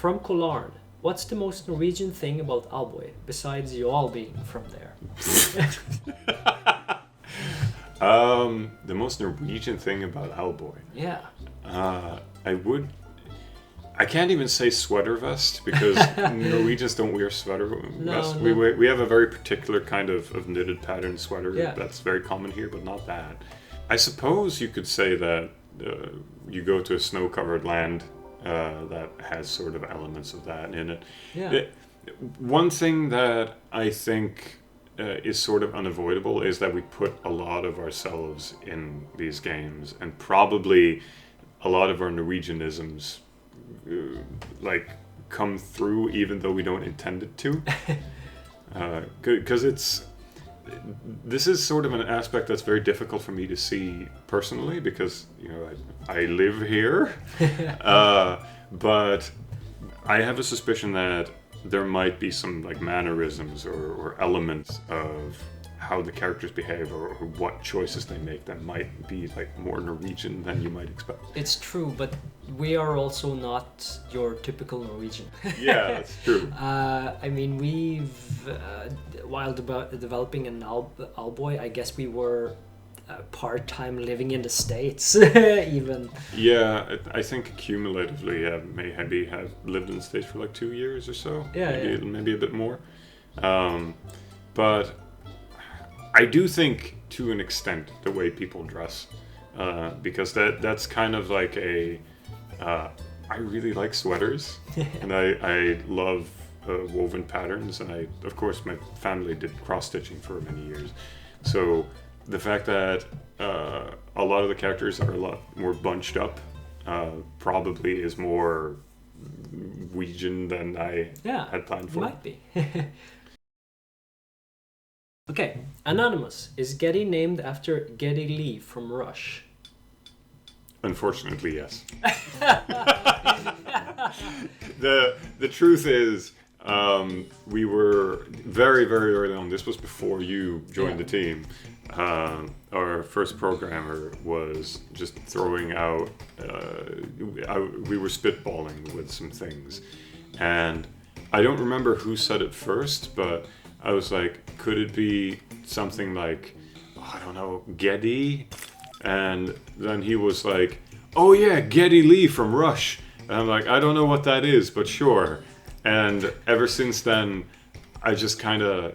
from Kolarn, what's the most Norwegian thing about Owlboy, besides you all being from there? The most Norwegian thing about Owlboy. Yeah. I can't even say sweater vest because Norwegians don't wear sweater vest. No. We have a very particular kind of knitted pattern sweater that's very common here, but not that. I suppose you could say that you go to a snow-covered land that has sort of elements of that in it. Yeah. One thing that I think is sort of unavoidable is that we put a lot of ourselves in these games, and probably a lot of our Norwegianisms like come through even though we don't intend it to. Because this is sort of an aspect that's very difficult for me to see personally because, you know, I live here. But I have a suspicion that there might be some like mannerisms or elements of how the characters behave or what choices they make that might be like more Norwegian than you might expect. It's true, but we are also not your typical Norwegian. Yeah, that's true. I mean, we've while developing an Owlboy, I guess we were part-time living in the States even. Yeah, I think cumulatively maybe have lived in the States for like 2 years or so. Yeah, maybe a bit more. But I do think to an extent the way people dress, because that's kind of like I really like sweaters and I love woven patterns, and of course my family did cross-stitching for many years, so the fact that a lot of the characters are a lot more bunched up probably is more Norwegian than I had planned for. Might be. Okay, Anonymous. Is Getty named after Getty Lee from Rush? Unfortunately, yes. The truth is, we were very, very early on. This was before you joined the team. Our first programmer was just throwing out. We were spitballing with some things, and I don't remember who said it first, but I was like, could it be something like, I don't know, Getty? And then he was like, oh yeah, Getty Lee from Rush. And I'm like, I don't know what that is, but sure. And ever since then, I just kind of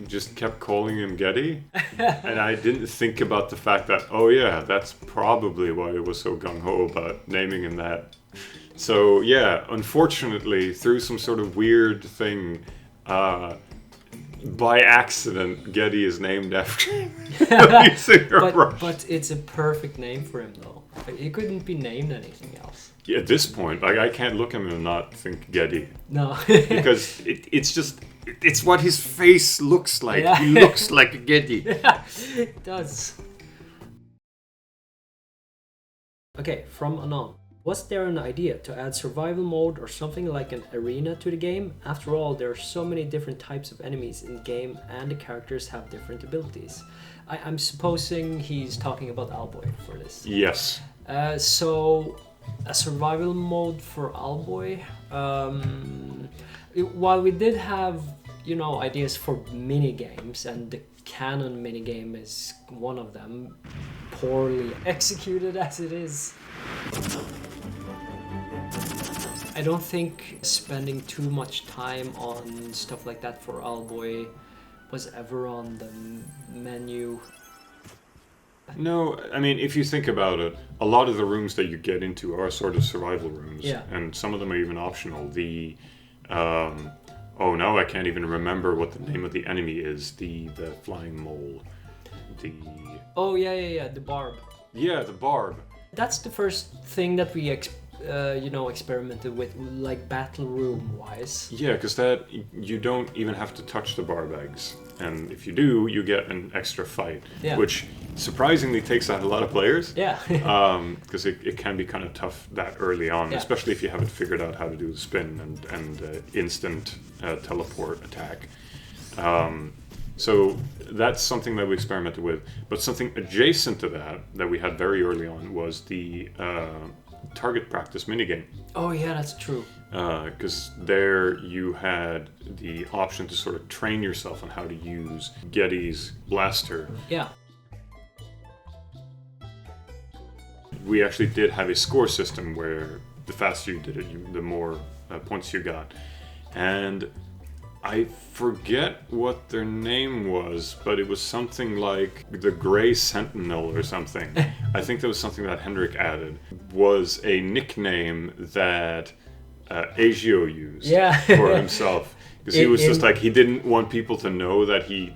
just kept calling him Getty. And I didn't think about the fact that, oh yeah, that's probably why I was so gung-ho about naming him that. So yeah, unfortunately, through some sort of weird thing, by accident, Getty is named after him. But it's a perfect name for him, though. He couldn't be named anything else. Yeah, at this point, like I can't look at him and not think Getty. No. Because it's what his face looks like. Yeah. He looks like a Getty. Yeah, it does. Okay, from Anon. Was there an idea to add survival mode or something like an arena to the game? After all, there are so many different types of enemies in the game and the characters have different abilities. I'm supposing he's talking about Owlboy for this. Yes. So, a survival mode for Owlboy. While we did have, ideas for mini games, and the canon mini game is one of them, poorly executed as it is. I don't think spending too much time on stuff like that for Owlboy was ever on the menu. No, I mean, if you think about it, a lot of the rooms that you get into are sort of survival rooms, and some of them are even optional. I can't even remember what the name of the enemy is. The flying mole. The barb. Yeah, the barb. That's the first thing that we experimented with, like battle room wise. Yeah, because that you don't even have to touch the barb eggs, and if you do, you get an extra fight, which surprisingly takes out a lot of players. Yeah. Because it can be kind of tough that early on, especially if you haven't figured out how to do the spin and instant teleport attack. So that's something that we experimented with. But something adjacent to that we had very early on was the target practice minigame. Oh yeah, that's true. Because there you had the option to sort of train yourself on how to use Getty's blaster. Yeah. We actually did have a score system where the faster you did it, the more points you got. And I forget what their name was, but it was something like the Grey Sentinel or something. I think that was something that Henrik added. Was a nickname that Agio used for himself. Because he was just like, he didn't want people to know that he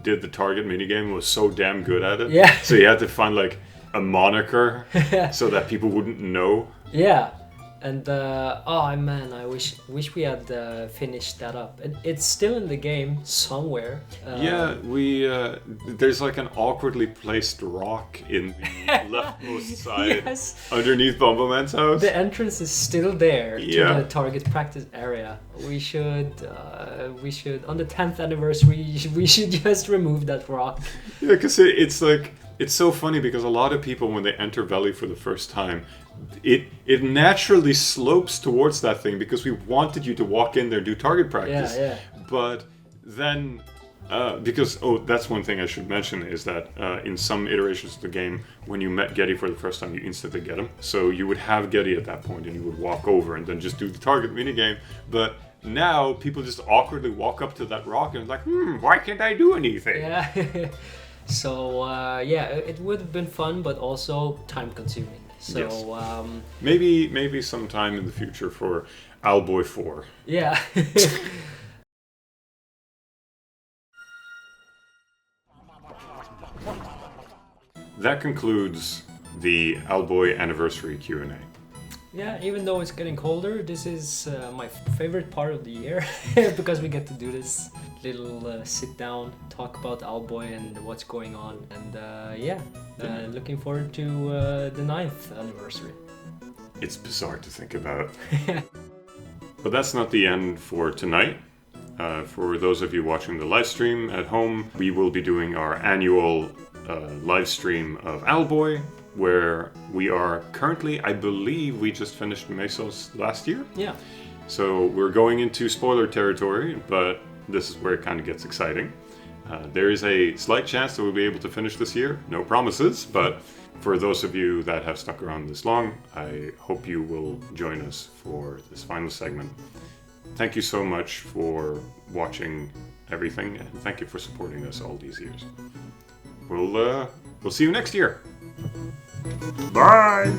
did the target minigame and was so damn good at it. Yeah. So he had to find like a moniker so that people wouldn't know. Yeah. And oh man, I wish we had finished that up. It's still in the game somewhere. Yeah, we there's like an awkwardly placed rock in the leftmost side underneath Bomberman's house. The entrance is still there to the target practice area. We should on the 10th anniversary we should just remove that rock. Yeah, because it's like, it's so funny because a lot of people, when they enter Valley for the first time, it naturally slopes towards that thing because we wanted you to walk in there and do target practice. Yeah. But then, because, that's one thing I should mention is that in some iterations of the game, when you met Getty for the first time, you instantly get him. So you would have Getty at that point and you would walk over and then just do the target minigame. But now people just awkwardly walk up to that rock and like, why can't I do anything? Yeah. So it would have been fun, but also time consuming. So yes. Maybe sometime in the future for Owlboy 4. Yeah. That concludes the Owlboy anniversary Q&A. Yeah, even though it's getting colder, this is my favorite part of the year because we get to do this little sit down, talk about Owlboy and what's going on, and looking forward to the 9th anniversary. It's bizarre to think about. But that's not the end for tonight. For those of you watching the live stream at home, we will be doing our annual live stream of Owlboy, where we are currently, I believe we just finished Mesos last year. Yeah. So we're going into spoiler territory, but this is where it kind of gets exciting. There is a slight chance that we'll be able to finish this year. No promises, but for those of you that have stuck around this long, I hope you will join us for this final segment. Thank you so much for watching everything, and thank you for supporting us all these years. We'll see you next year. Bye!